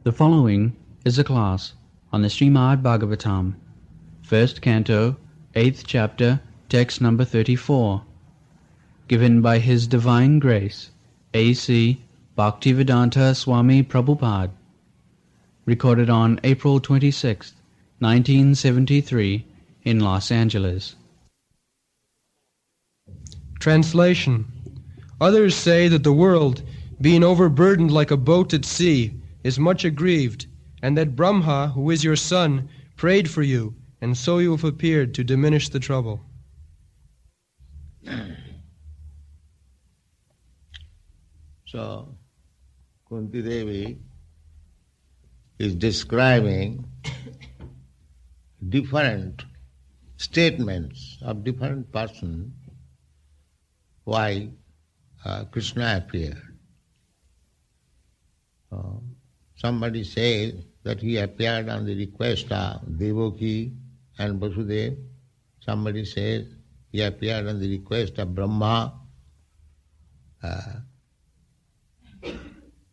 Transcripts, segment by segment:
The following is a class on the Srimad Bhagavatam, first canto, 8th chapter, text number 34, given by His Divine Grace, A.C. Bhaktivedanta Swami Prabhupada, recorded on April 26, 1973, in Los Angeles. Translation. Others say that the world, being overburdened like a boat at sea, is much aggrieved, and that Brahma, who is your son, prayed for you, and so you have appeared to diminish the trouble. So, Kunti Devi is describing different statements of different persons why Krishna appeared. Somebody says that he appeared on the request of Devaki and Vasudeva. Somebody says he appeared on the request of Brahma.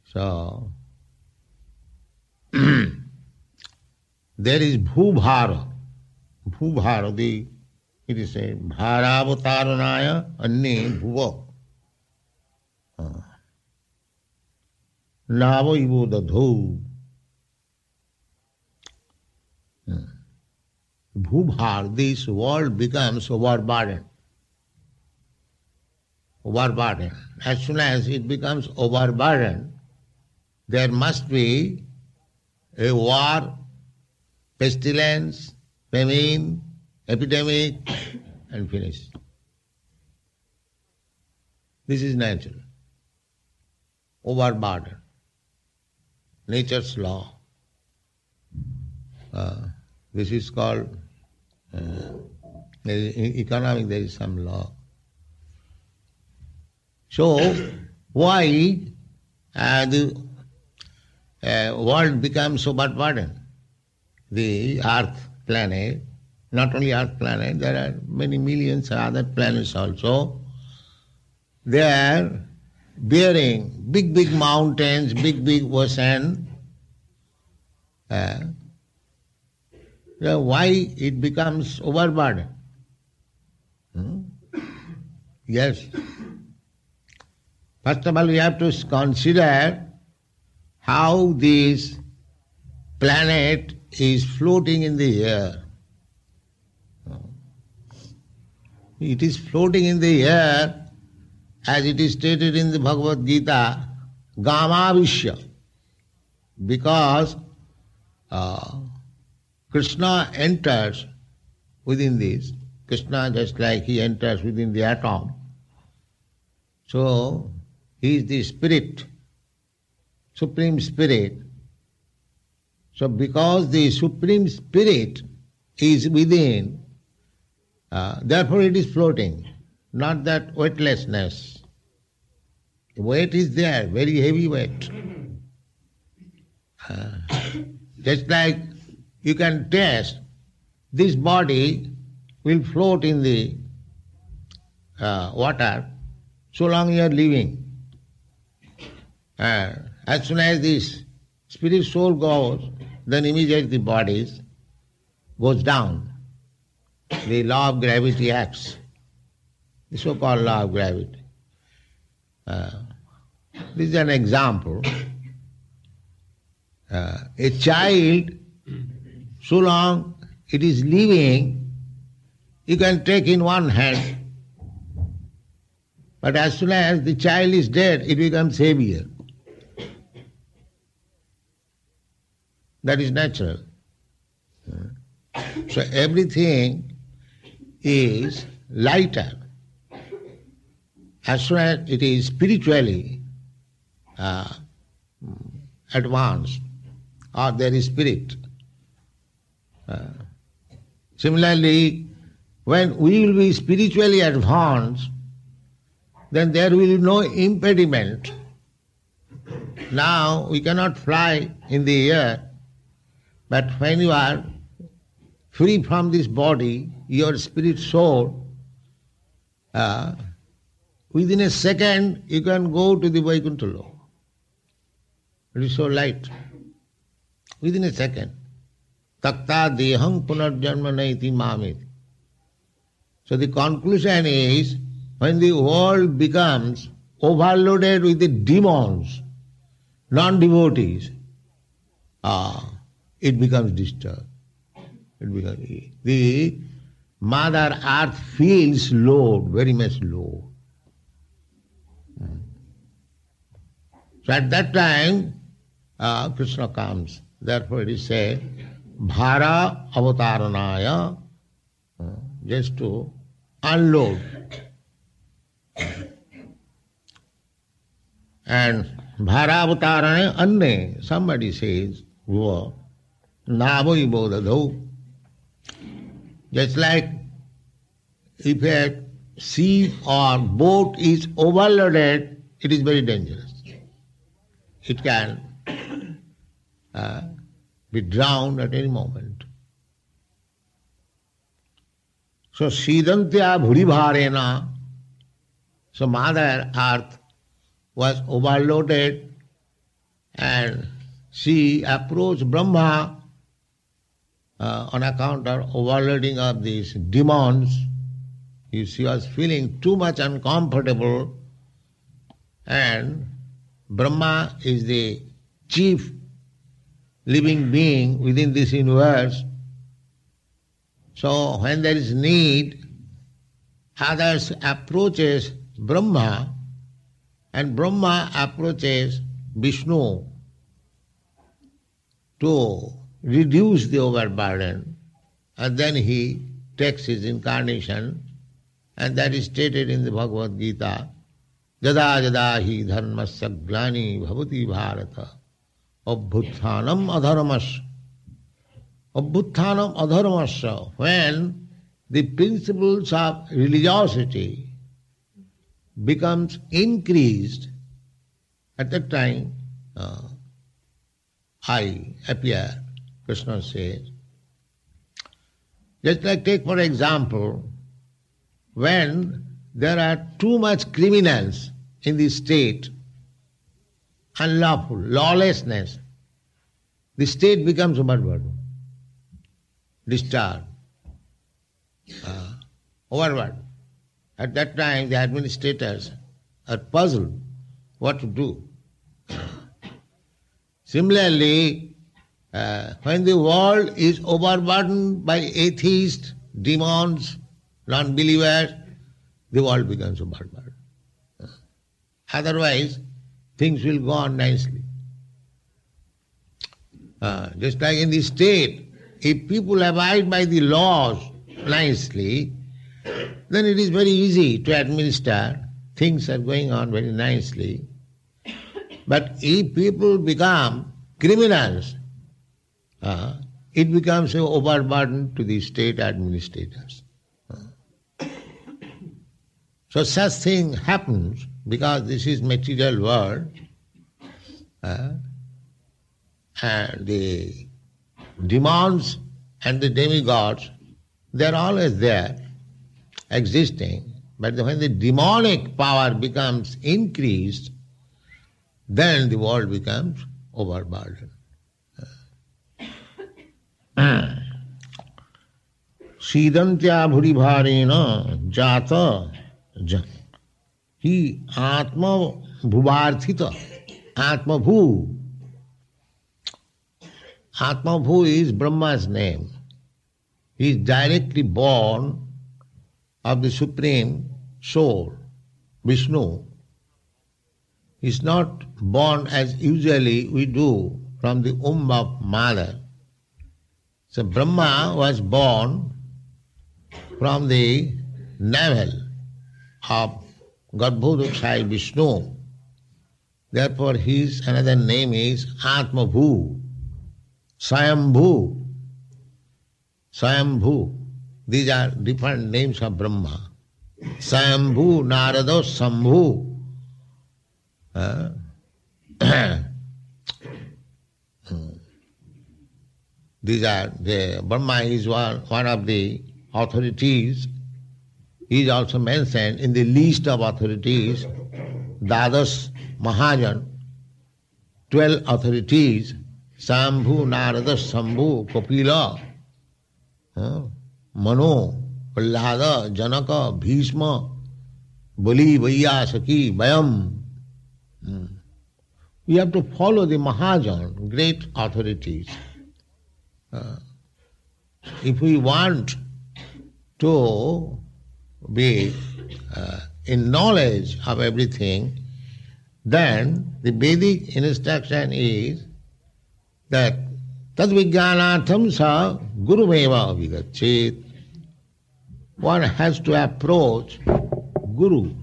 So, there is Bhubhara. Bhubhara, it is said, Bharavatarunaya Anne Bhuva. Nava ivo dadho. Bhubhar, this world becomes overburdened. Overburdened. As soon as it becomes overburdened, there must be a war, pestilence, famine, epidemic, and finish. This is natural. Overburdened. Nature's law. This is called, in economic there is some law. So, why the world becomes overburdened? The Earth planet, not only Earth planet, there are many millions of other planets also. They are bearing big, big mountains, big, big ocean. Why it becomes overburdened? Yes. First of all, we have to consider how this planet is floating in the air. It is floating in the air, as it is stated in the Bhagavad Gita, Gamavishya, because Krishna enters within this. Krishna, just like he enters within the atom. So, he is the spirit, Supreme Spirit. So, because the Supreme Spirit is within, therefore it is floating, not that weightlessness. Weight is there, very heavy weight. Just like you can test, this body will float in the water so long you are living. As soon as this spirit soul goes, then immediately the body goes down. The law of gravity acts, the so-called law of gravity. This is an example. A child, so long it is living, you can take in one hand. But as soon as the child is dead, it becomes heavier. That is natural. So everything is lighter as soon as it is spiritually advanced, or there is spirit. Similarly, when we will be spiritually advanced, then there will be no impediment. Now we cannot fly in the air, but when you are free from this body, your spirit soul, within a second you can go to the Vaikuntha Lok. It is so light. within a second. Takta deham punarjanma naiti mamiti. So the conclusion is, when the world becomes overloaded with the demons, non-devotees, it becomes disturbed. The Mother Earth feels low, very much low. So at that time, Krishna comes. Therefore it is said, Bhara avataranaya, just to unload. And Bhara avatarane anne, somebody says, Navo ibodadho. Just like if a ship or boat is overloaded, it is very dangerous. It can be drowned at any moment. So Sidantya Bhuribharena, so Mother Earth was overloaded and she approached Brahma on account of overloading of these demons. She was feeling too much uncomfortable, and Brahma is the chief living being within this universe. So when there is need, others approaches Brahma and Brahma approaches Vishnu to reduce the overburden, and then he takes his incarnation, and that is stated in the Bhagavad Gita, Jada jada hi dharmasya glani bhavati bharata abhuthanam adharmasya. Abhuthanam adharmasya, when the principles of religiosity becomes increased, at that time I appear. Krishna says, just like take for example, when there are too much criminals in the state, unlawful, lawlessness, the state becomes overburdened, disturbed, overburdened. At that time the administrators are puzzled what to do. Similarly, when the world is overburdened by atheists, demons, non-believers, the world becomes overburdened. Otherwise, things will go on nicely. Just like in the state, if people abide by the laws nicely, then it is very easy to administer. Things are going on very nicely. But if people become criminals, it becomes an overburden to the state administrators. So such thing happens because this is material world, and the demons and the demigods, they are always there, existing. But when the demonic power becomes increased, then the world becomes overburdened. Sidantya bhuribharena jata hi atma bhuvarthita. Atma bhu. Atma bhu is Brahma's name. He is directly born of the Supreme Soul, Vishnu. He is not born as usually we do from the womb of mother. So Brahma was born from the navel of Garbhodakshai Vishnu. Therefore his another name is Atmabhu, Swayambhu. Swayambhu. These are different names of Brahma. Swayambhu, Narada, Sambhu. These are the Brahma is one of the authorities. He is also mentioned in the list of authorities, Dadas Mahajan, 12 authorities Sambhu, Narada, Sambhu, Kapila, Mano, Prahlada, Janaka, Bhishma, Bali, Vaiyasaki, Vayam. We have to follow the Mahajan, great authorities. If we want to be in knowledge of everything, then the Vedic instruction is that tad vijnanatham sa gurumeva vigachet. One has to approach Guru.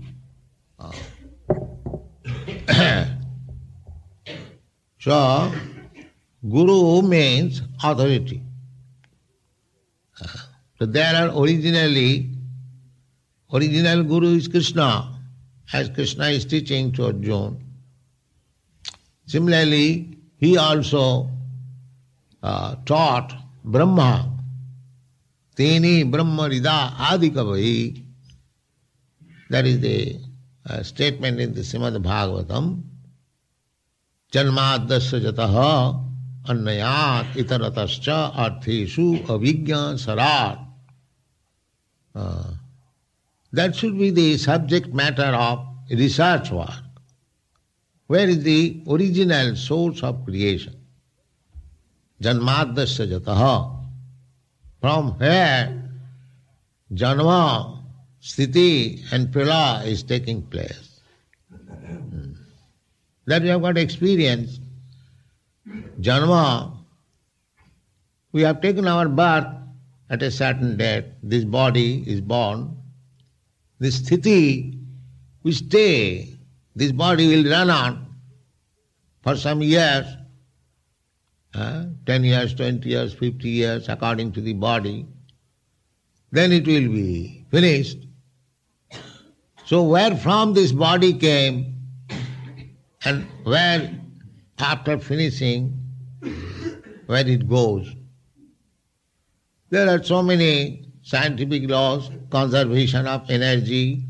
So, Guru means authority. So there are original Guru is Krishna, as Krishna is teaching to Arjuna. Similarly, he also taught Brahma. Teni Brahma Rida Adikavai. That is the statement in the Srimad Bhagavatam. Janmadasya jataha annayat itaratascha artheshu avijñā sarat. That should be the subject matter of research work. Where is the original source of creation? Janmadasya jataha. From where Janma, Sthiti and Pralaya is taking place. That we have got experience. Janma, we have taken our birth at a certain date. This body is born. This Sthiti, we stay. This body will run on for some years, 10 years, 20 years, 50 years, according to the body. Then it will be finished. So where from this body came, and where after finishing, where it goes. There are so many scientific laws, conservation of energy.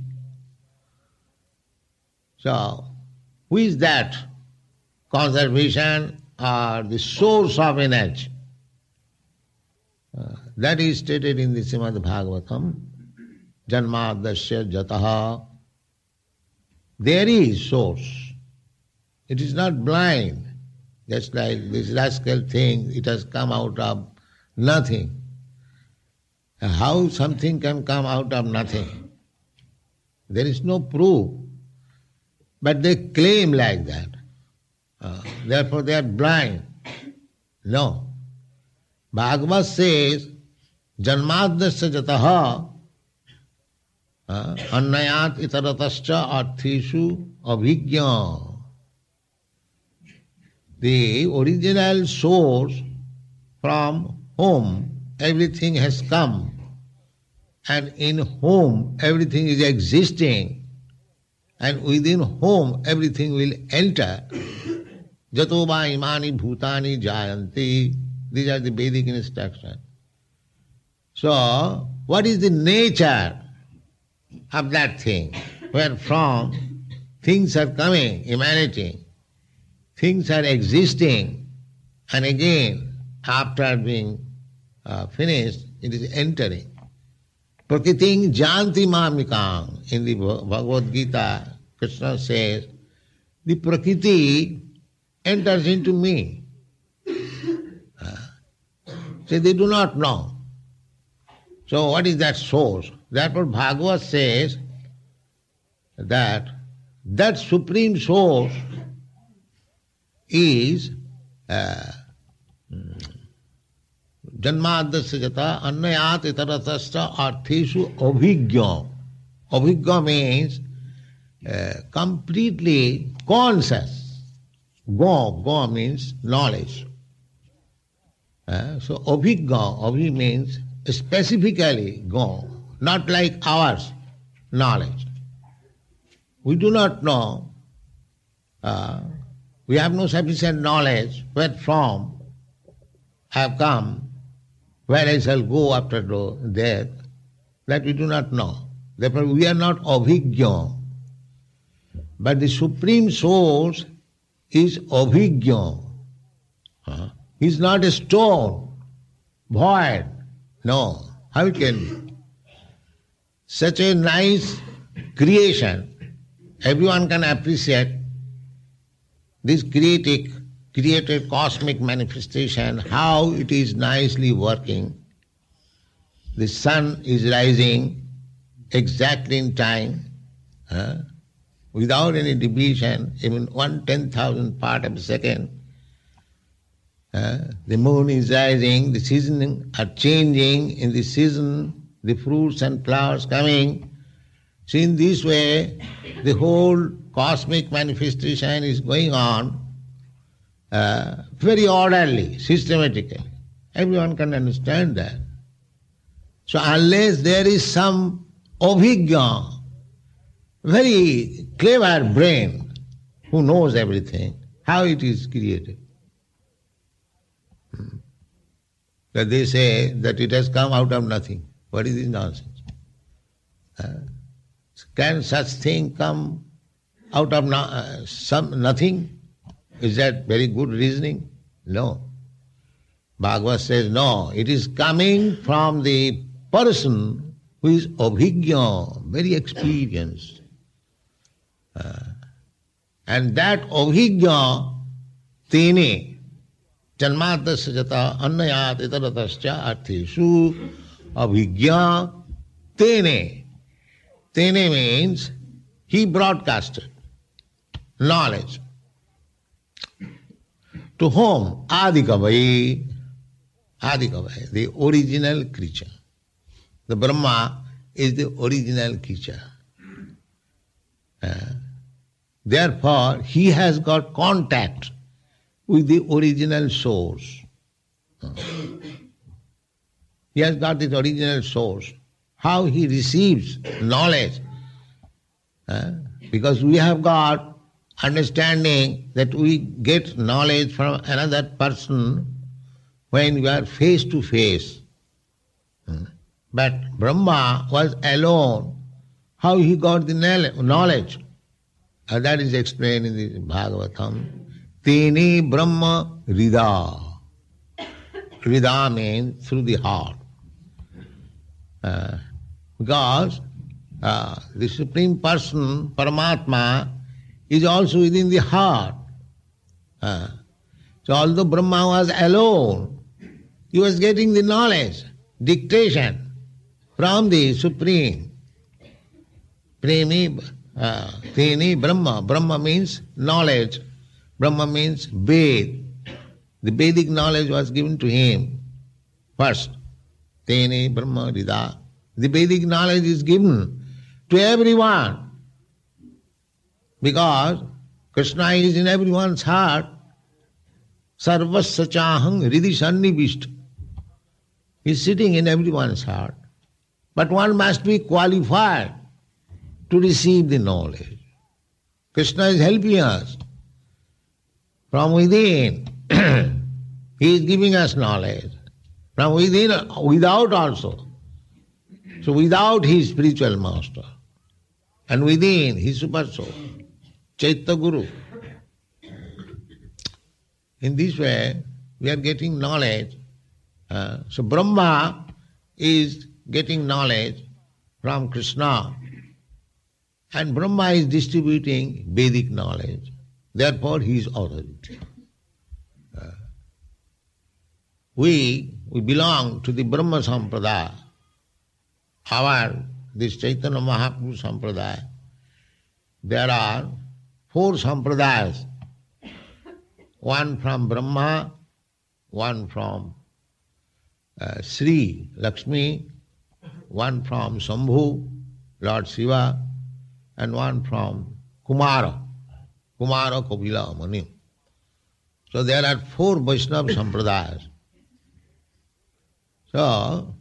So, who is that? Conservation or the source of energy? That is stated in the Srimad Bhagavatam. Janmadasya jataha. There is source. It is not blind, just like this rascal thing, it has come out of nothing. How something can come out of nothing? There is no proof, but they claim like that. Therefore they are blind. No. Bhagavad says, Janmadasya jataha annayat itaratascha artheshu avijñā. The original source from whom everything has come and in whom everything is existing and within whom everything will enter. Jato va imani bhutani jayanti. These are the Vedic instructions. So, what is the nature of that thing? Where from things are coming, emanating. Things are existing, and again, after being finished, it is entering. Prakriting janti mamikang. In the Bhagavad Gita, Krishna says, the Prakriti enters into me. So they do not know. So what is that source? Therefore Bhagavad says that supreme source is Janmadasya jata annayat itaratascha artheshu avijñā. Avijñā means completely conscious. Go means knowledge. So avijñā, avi means specifically go, not like ours knowledge. We do not know. We have no sufficient knowledge where from I have come, where I shall go after death, that we do not know. Therefore we are not avijñā. But the Supreme Source is avijñā. He's not a stone, void. No, how it can be? Such a nice creation, everyone can appreciate this created cosmic manifestation, how it is nicely working. The sun is rising exactly in time, without any deviation, even 1/10,000th part of a second. The moon is rising, the seasons are changing, in the season the fruits and flowers coming. So in this way, the whole cosmic manifestation is going on very orderly, systematically. Everyone can understand that. So unless there is some abhigya, very clever brain who knows everything, how it is created. That they say that it has come out of nothing. What is this nonsense? Can such thing come out of nothing? Is that very good reasoning? No. Bhagavad says, no, it is coming from the person who is abhigya, very experienced. And that abhigya, tene, janmatasya jata annayat itaratascha artheshu, abhigya tene. Tene means he broadcasted knowledge. To whom? Adikavai. Adikavai, the original creature. The Brahma is the original creature. Therefore, he has got contact with the original source. He has got this original source. How he receives knowledge? Because we have got understanding that we get knowledge from another person when we are face to face. But Brahma was alone. How he got the knowledge? That is explained in the Bhagavatam. Tene Brahma Rida. Rida means through the heart. Because the Supreme Person, Paramatma, is also within the heart. So although Brahma was alone, he was getting the knowledge, dictation from the Supreme. Premi, Teni Brahma. Brahma means knowledge. Brahma means Ved. The Vedic knowledge was given to him first. Teni Brahma Rida. The Vedic knowledge is given to everyone because Krishna is in everyone's heart. Sarvasya chahang hridi sannivishta. He is sitting in everyone's heart. But one must be qualified to receive the knowledge. Krishna is helping us from within. He is giving us knowledge. From within, without also. So without his spiritual master, and within his super soul, Chaitya Guru. In this way, we are getting knowledge. So Brahma is getting knowledge from Krishna, and Brahma is distributing Vedic knowledge. Therefore, he is authority. We belong to the Brahma Sampradaya. This Chaitanya Mahaprabhu Sampradaya, there are 4 Sampradayas. One from Brahma, one from Sri Lakshmi, one from Shambhu, Lord Shiva, and one from Kumara Kapila Mani. So there are 4 Vaishnava Sampradayas. So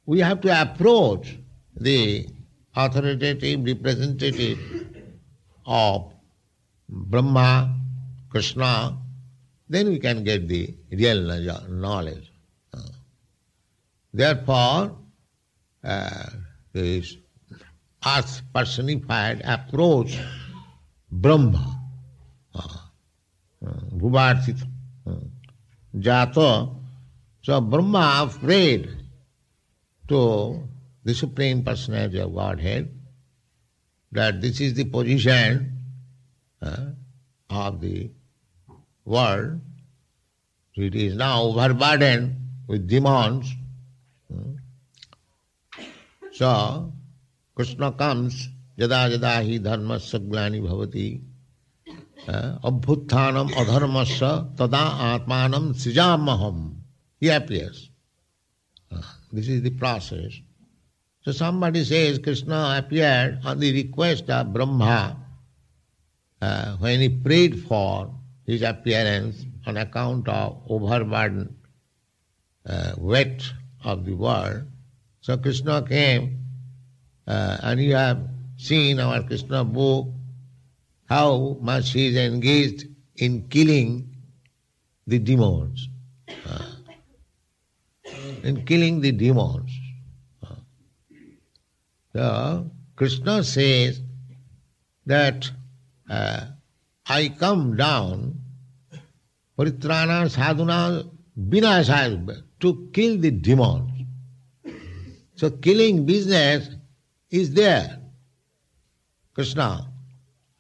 we have to approach the authoritative representative of Brahma, Krishna, then we can get the real knowledge. Therefore, this earth personified approach Brahma, Bhuvarthita. jato. So Brahma prayed to the Supreme Personality of Godhead that this is the position of the world. It is now overburdened with demons. So Krishna comes, yada yada hi dharmasya glani bhavati abhuttanam adharmasya tada atmanam srijamaham. He appears. This is the process. So somebody says Krishna appeared on the request of Brahma when he prayed for his appearance on account of overburdened weight of the world. So Krishna came, and you have seen our Krishna book, how much he is engaged in killing the demons. In killing the demons. So Krishna says that I come down paritrana sadhuna vinashaya, to kill the demons. So killing business is there. Krishna,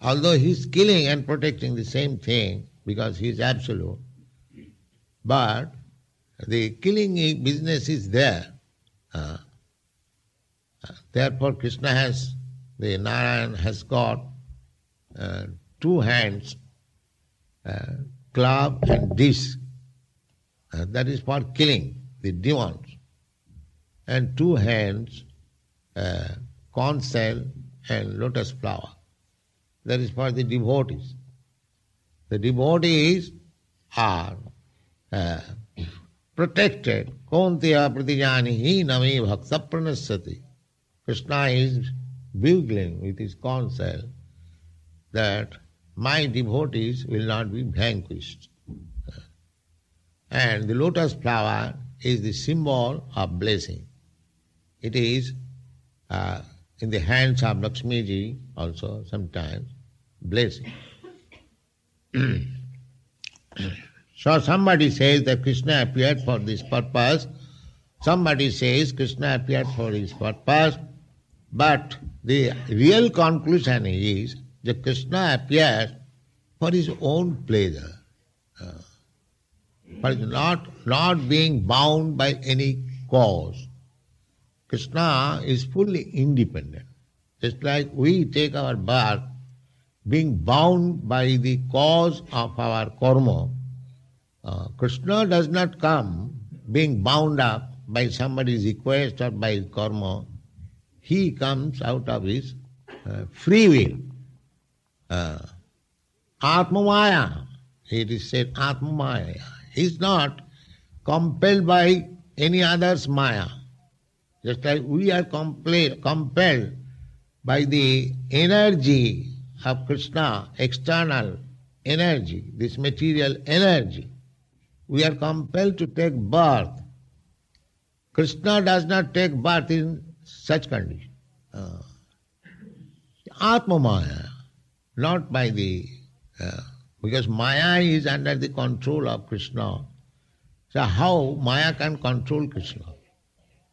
although he is killing and protecting the same thing because he is absolute, but the killing business is there. Therefore Krishna has, the Narayan has got two hands, club and dish. That is for killing the demons. And two hands, conch shell and lotus flower. That is for the devotees. The devotees are protected. Kontiya pratijanihi nami bhakta pranasati. Krishna is bugling with his conch shell that my devotees will not be vanquished. And the lotus flower is the symbol of blessing. It is in the hands of Lakshmi ji also sometimes blessing. So somebody says that Krishna appeared for this purpose, somebody says Krishna appeared for his purpose, but the real conclusion is that Krishna appeared for his own pleasure, for not being bound by any cause. Krishna is fully independent. Just like we take our birth being bound by the cause of our karma, Krishna does not come being bound up by somebody's request or by his karma. He comes out of his free will. Atma-maya, it is said Atma-maya. He is not compelled by any other's maya. Just like we are compelled by the energy of Krishna, external energy, this material energy. We are compelled to take birth. Krishna does not take birth in such condition. Atma-maya, not by the... because Maya is under the control of Krishna. So how Maya can control Krishna?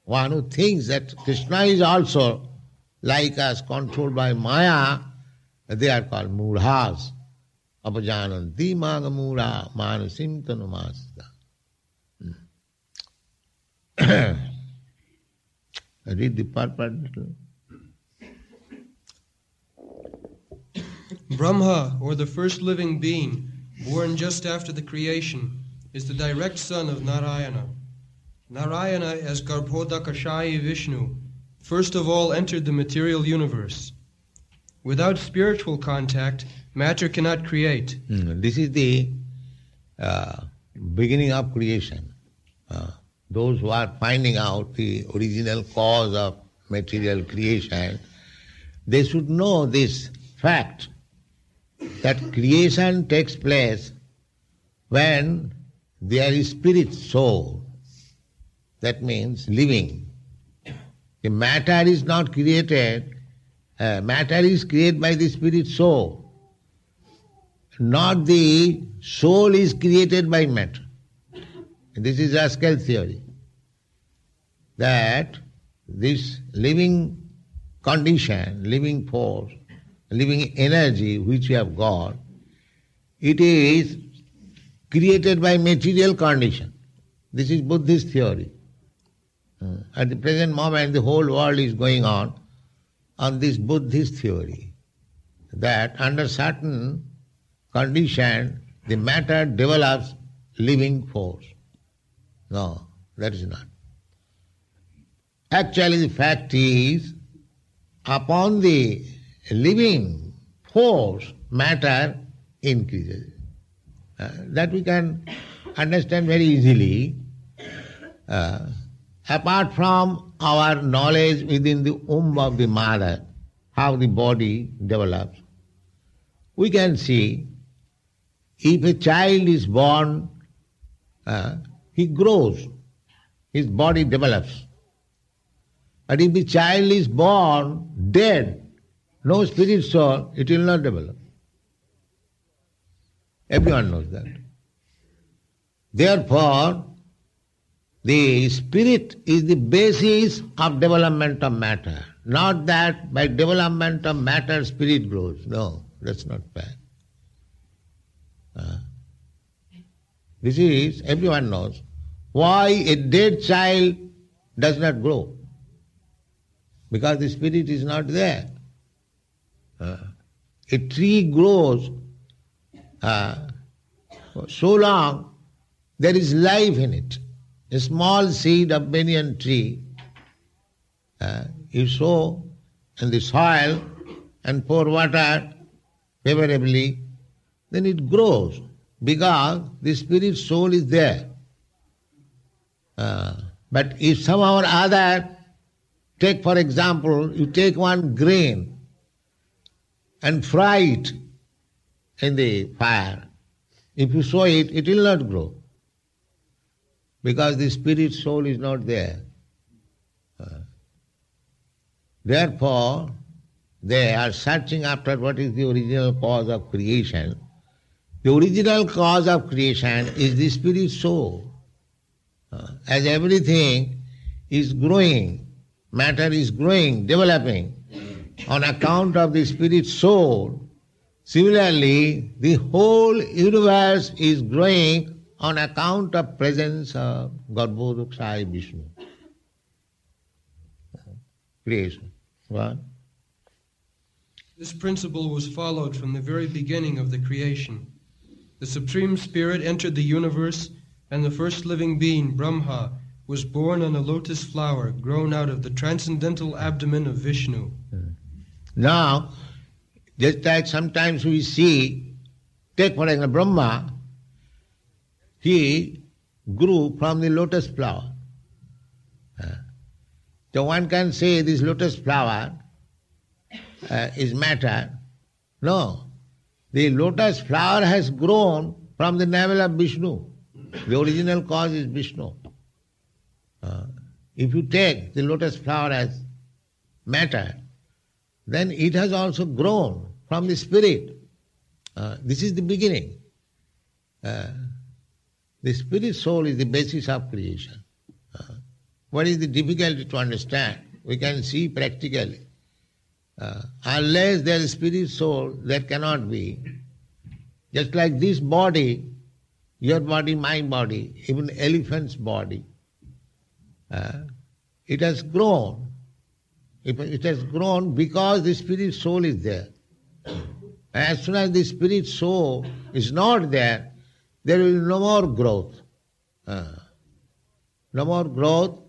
One who thinks that Krishna is also like us, controlled by Maya, they are called mudhas. Apajananti maga mudha manasim tanumasita. Read the purport. Brahma, or the first living being, born just after the creation, is the direct son of Narayana. Narayana, as Garbhodakashayi Vishnu, first of all entered the material universe. Without spiritual contact, matter cannot create. This is the beginning of creation. Those who are finding out the original cause of material creation, they should know this fact that creation takes place when there is spirit soul. That means living. The matter is not created, matter is created by the spirit soul. Not the soul is created by matter. This is Rascal theory. That this living condition, living force, living energy which we have got, it is created by material condition. This is Buddhist theory. At the present moment, the whole world is going on this Buddhist theory, that under certain condition, the matter develops living force. No, that is not. Actually, the fact is, upon the living force, matter increases. That we can understand very easily. Apart from our knowledge within the womb of the mother, how the body develops, we can see if a child is born, he grows, his body develops. But if the child is born dead, no spirit soul, it will not develop. Everyone knows that. Therefore, the spirit is the basis of development of matter. Not that by development of matter spirit grows. No, that's not fair. This is, everyone knows, why a dead child does not grow. Because the spirit is not there. A tree grows so long there is life in it. A small seed of banyan tree, you sow in the soil and pour water favorably, then it grows because the spirit soul is there. But if somehow or other, take for example, you take one grain and fry it in the fire. If you sow it, it will not grow because the spirit soul is not there. Therefore, they are searching after what is the original cause of creation. The original cause of creation is the spirit soul. As everything is growing, matter is growing, developing on account of the spirit soul, similarly, the whole universe is growing on account of presence of Garbhodakshaya Vishnu. Creation. What? This principle was followed from the very beginning of the creation. The Supreme Spirit entered the universe, and the first living being, Brahma, was born on a lotus flower grown out of the transcendental abdomen of Vishnu. Now, just like sometimes we see, take for example Brahma, he grew from the lotus flower. So one can say this lotus flower is matter. No, the lotus flower has grown from the navel of Vishnu. The original cause is Vishnu. If you take the lotus flower as matter, then it has also grown from the spirit. This is the beginning. The spirit soul is the basis of creation. What is the difficulty to understand? We can see practically. Unless there is spirit soul, there cannot be. Just like this body, your body, my body, even elephant's body, it has grown. It has grown because the spirit soul is there. As soon as the spirit soul is not there, there will be no more growth. No more growth,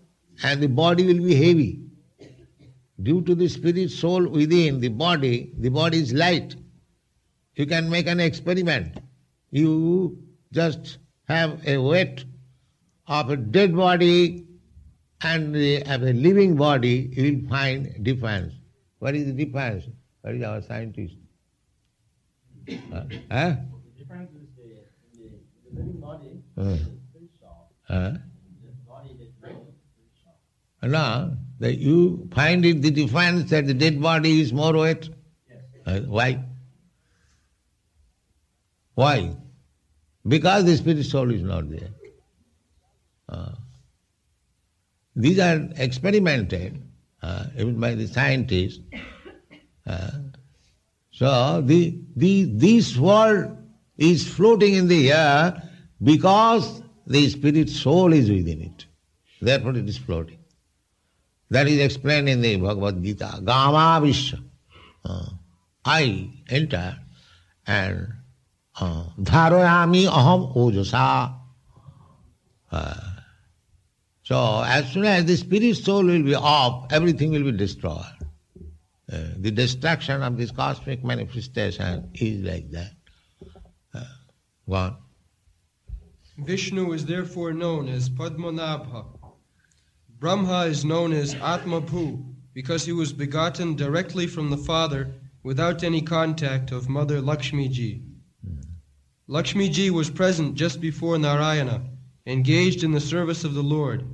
and the body will be heavy. Due to the spirit soul within the body is light. You can make an experiment. You just have a weight of a dead body and of a living body, you will find difference. What is the difference? What is our scientist? The difference is the living body is very soft. The body that grows is very soft. No, you find it the difference that the dead body is more weight? Yes. Why? Why? Because the spirit soul is not there. These are experimented even by the scientists. So this world is floating in the air because the spirit soul is within it. Therefore it is floating. That is explained in the Bhagavad Gita. Gama Vishya. I enter and dharayami aham ojasa. So as soon as the spirit soul will be off, everything will be destroyed. The destruction of this cosmic manifestation is like that. Go on. Vishnu is therefore known as Padmanabha. Brahma is known as Atmabhu because he was begotten directly from the Father without any contact of Mother Lakshmi Ji. Lakshmi Ji was present just before Narayana, engaged in the service of the Lord.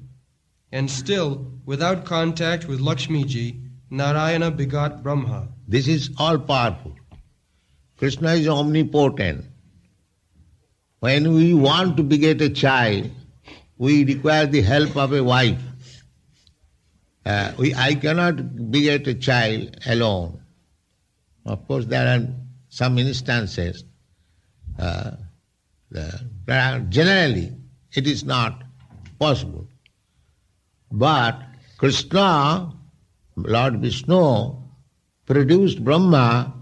And still, without contact with Lakshmi Ji, Narayana begot Brahma. This is all powerful. Krishna is omnipotent. When we want to beget a child, we require the help of a wife. I cannot beget a child alone. Of course, there are some instances. Generally, it is not possible. But Krishna, Lord Vishnu, produced Brahma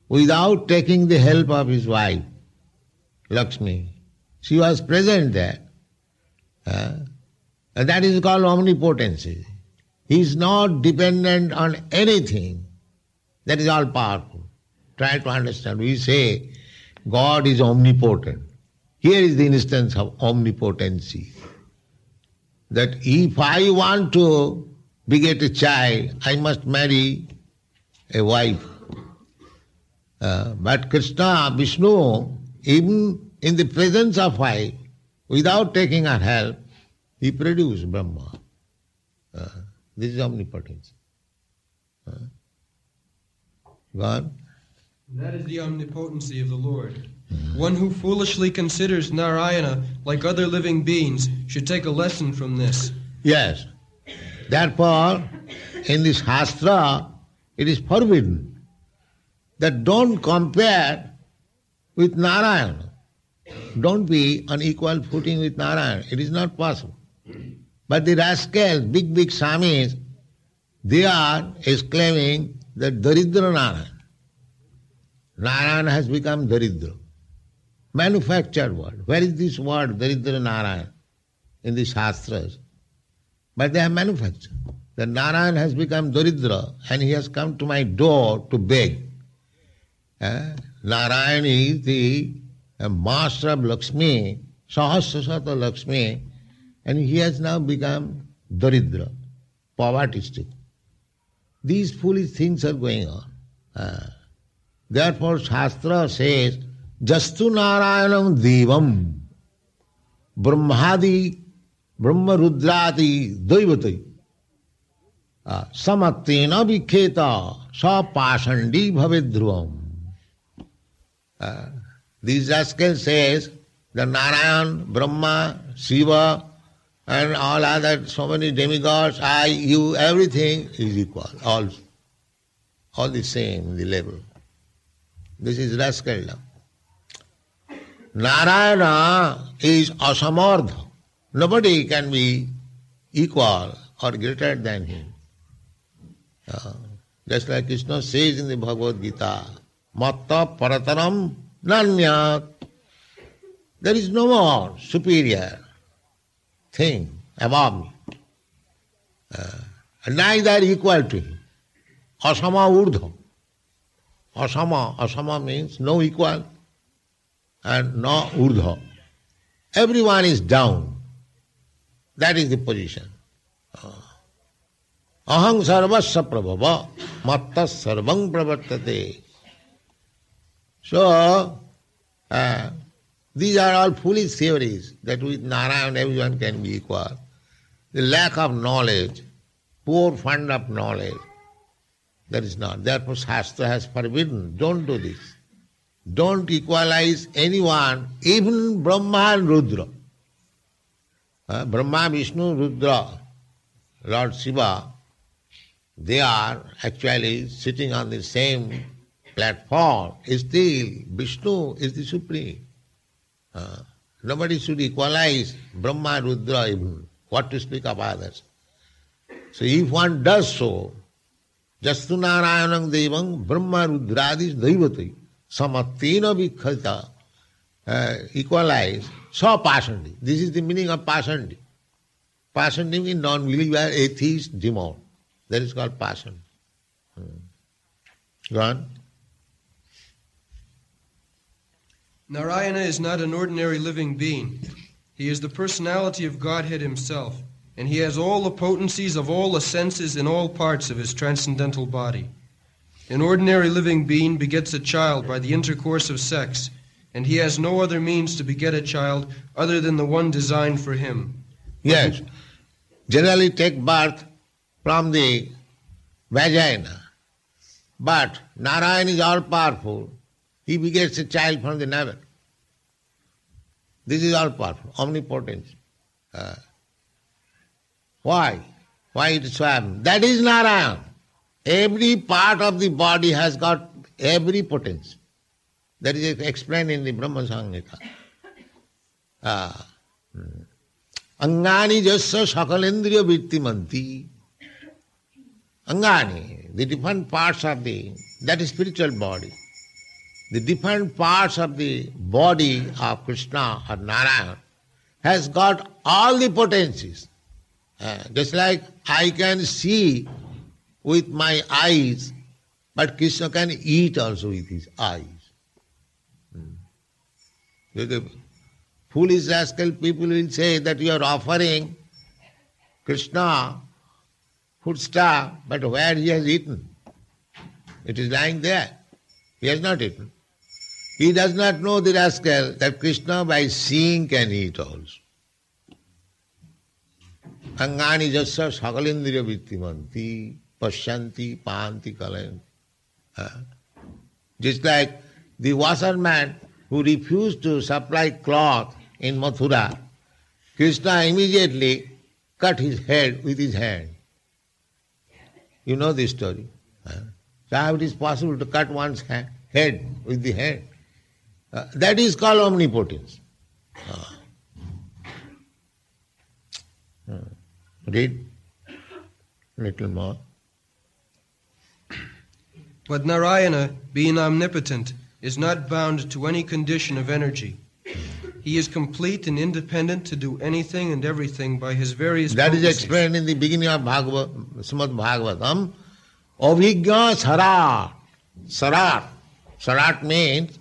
without taking the help of his wife, Lakshmi. She was present there. And that is called omnipotency. He is not dependent on anything. That is all powerful. Try to understand. We say God is omnipotent. Here is the instance of omnipotency. That if I want to beget a child, I must marry a wife. But Krishna, Vishnu, even in the presence of wife, without taking her help, he produced Brahma. This is omnipotence. God? That is the omnipotency of the Lord. One who foolishly considers Narayana like other living beings should take a lesson from this. Yes. Therefore, in this Shastra, it is forbidden that don't compare with Narayana. Don't be on equal footing with Narayana. It is not possible. But the rascals, big Swamis, they are exclaiming that Daridra Narayana. Narayana has become Daridra. Manufactured word. Where is this word, Daridra Narayana, in the Shastras? But they have manufactured. That Narayana has become Daridra and he has come to my door to beg. Narayana is the master of Lakshmi, Sahasrasata Lakshmi, and he has now become Daridra, poverty-stricken. These foolish things are going on. Therefore Shastra says, Jastu Narayanam Devam Brahmadi Brahma Rudrati Daivati Samattena Vikheta Sa Pashandi Bhavedhruvam. These rascals says the Narayan, Brahma, Shiva, and all other so many demigods, I, you, everything is equal, all the same in the level. This is rascaldom. Narayana is asamardha. Nobody can be equal or greater than him. Just like Krishna says in the Bhagavad Gita, Matta parataram nanyat. There is no more superior thing above me. Neither equal to him. Asama urdha. Asama means no equal and no urdha. Everyone is down. That is the position. Aham sarvasya prabhava matta sarvam pravartate. So, these are all foolish theories that with Narayan everyone can be equal. The lack of knowledge, poor fund of knowledge, that is not. Therefore Shastra has forbidden, don't do this. Don't equalize anyone, even Brahma and Rudra. Brahma, Vishnu, Rudra, Lord Shiva, they are actually sitting on the same platform. Still, Vishnu is the supreme. Nobody should equalize Brahma, Rudra even. What to speak of others? So if one does so, Jastu Narayanam Devam Brahma Rudradis Daivati Samatina Vikhata equalize so passionately. This is the meaning of passionately. Passionately means non-believer, atheist, demon. That is called passion. Go on. Narayana is not an ordinary living being. He is the personality of Godhead himself, and he has all the potencies of all the senses in all parts of his transcendental body. An ordinary living being begets a child by the intercourse of sex, and he has no other means to beget a child other than the one designed for him. Yes. Generally take birth from the vagina. But Narayan is all powerful. He begets a child from the navel. This is all powerful, omnipotent. Why? Why it is so happened? That is Narayan. Every part of the body has got every potence. That is explained in the Brahma Samhita. Angani jasya sakalendriya vittimanti. Angani, the different parts of that is spiritual body. The different parts of the body of Krishna or Narayan has got all the potencies. Just like I can see with my eyes, but Krishna can eat also with his eyes. The foolish rascal people will say that you are offering Krishna food stuff, but where he has eaten? It is lying there. He has not eaten. He does not know, the rascal, that Krishna by seeing can eat also. Angani jasya sakalendriya vittimanti pasyanti paanti kalayanti. Just like the washerman who refused to supply cloth in Mathura, Krishna immediately cut his head with his hand. You know this story. So how it is possible to cut one's head with the hand? That is called omnipotence. Read little more. But Narayana, being omnipotent, is not bound to any condition of energy. He is complete and independent to do anything and everything by his various That potencies. is explained in the beginning of Srimad Bhagavatam. Avijñā sarat. Sarat. Sarat means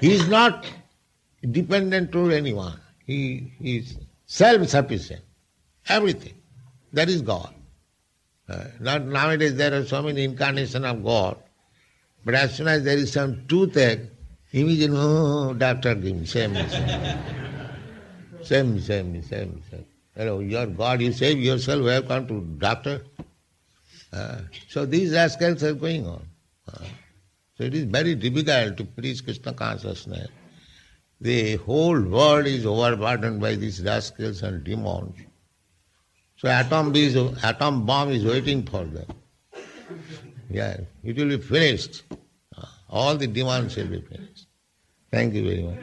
he is not dependent to anyone. He is self-sufficient. Everything. That is God. Nowadays there are so many incarnations of God. But as soon as there is some toothache, immediately, doctor, give me, save me. Save me. Hello, you are God, you save yourself, welcome to doctor. So these rascals are going on. So it is very difficult to preach Krishna consciousness. The whole world is overburdened by these rascals and demons. So atom bomb is waiting for them. Yeah, it will be finished. All the demons will be finished. Thank you very much.